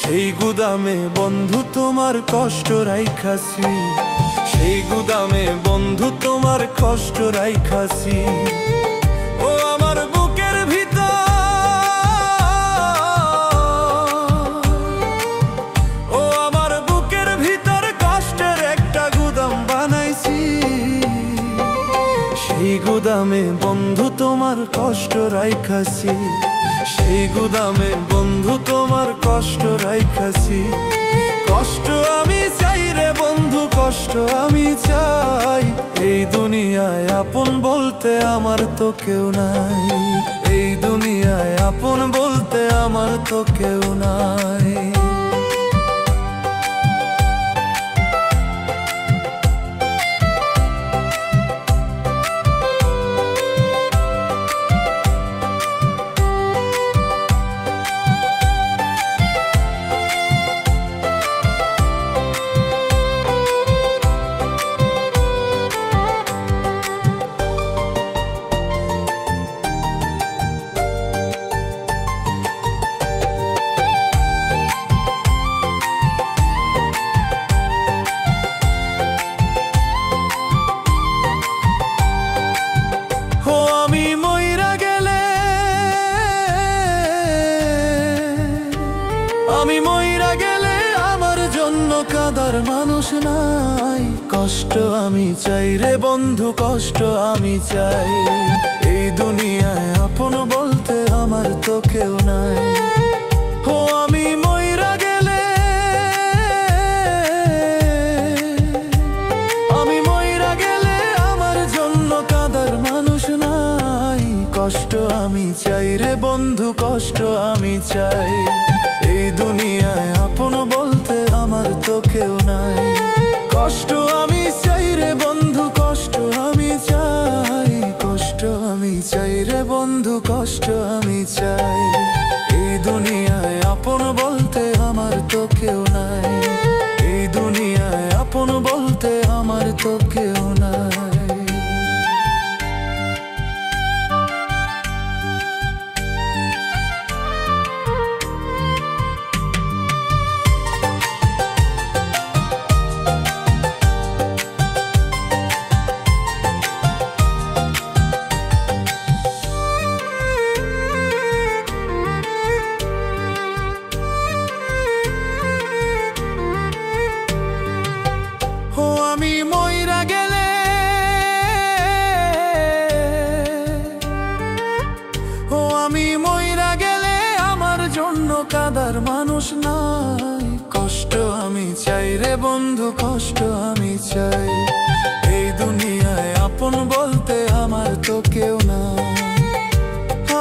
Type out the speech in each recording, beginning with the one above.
সেই গুদামে বন্ধু তোমার কষ্ট রাইখাছি, সেই গুদামে বন্ধু তোমার কষ্ট রাইখাছি। ও আমার বুকের ভিতর, ও আমার বুকের ভিতর কষ্টের একটা গুদাম বানাইছি। সেই গুদামে বন্ধু তোমার কষ্ট রাইখাছি, সেই গুদামে বন্ধু তোমার কষ্ট রাইখাছি। কষ্ট আমি চাই রে বন্ধু, কষ্ট আমি চাই। এই দুনিয়ায় আপন বলতে আমার তো কেউ নাই, এই দুনিয়ায় আপন বলতে আমার তো কেউ নাই। আমি মইরা গেলে আমার জন্য কাঁদার মানুষ নাই। কষ্ট আমি চাই রে বন্ধু, কষ্ট আমি চাই। এই দুনিয়ায় আপন বলতে আমার তো কেউ নাই। ও আমি মইরা গেলে, আমি মইরা গেলে আমার জন্য কাঁদার মানুষ নাই। কষ্ট আমি চাই রে বন্ধু, কষ্ট আমি চাই। এই দুনিয়ায় আপন বলতে আমার তো কেউ নাই। কষ্ট আমি চাই রে বন্ধু, কষ্ট আমি চাই। কষ্ট আমি চাই রে বন্ধু, কষ্ট আমি চাই। এই দুনিয়ায় আপন বলতে আমার তো কেউ নাই, এই দুনিয়ায় আপন বলতে আমার তো কেউ নাই। আমি মইরা গেলে, ও আমি মইরা গেলে আমার জন্য কাঁদার মানুষ নাই। কষ্ট আমি চাই রে বন্ধু, কষ্ট আমি চাই। এই দুনিয়ায় আপন বলতে আমার তো কেউ নাই।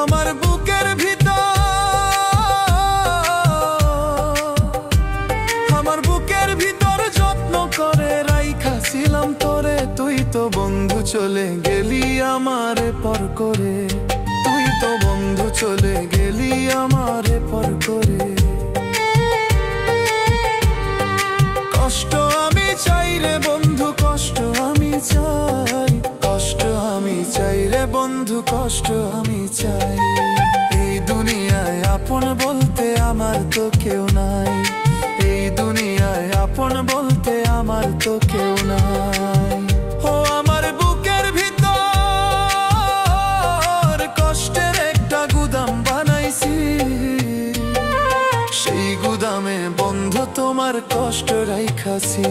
আমার বুকের ভিতর, আমার বুকের ভিতর যত্ন করে রাইখাছিলাম তোরে। তুই তো বন্ধু চলে গেলি আমারে পর করে, তুই তো বন্ধু চলে গেলি আমারে পর করে। কষ্ট আমি চাই রে বন্ধু, কষ্ট আমি চাই। কষ্ট আমি চাই রে বন্ধু, কষ্ট আমি চাই। এই দুনিয়ায় আপন বলতে আমার তো কেউ নাই, এই দুনিয়ায় আপন বলতে আমার তো কেউ নাই। ও আমার বুকের ভিতর কষ্টের একটা গুদাম বানাইছি। সেই গুদামে বন্ধু তোমার কষ্ট রাইখাছি,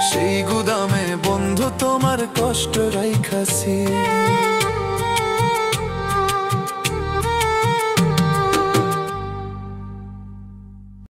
সেই গুদামে বন্ধু তোমার কষ্ট রাইখাছি।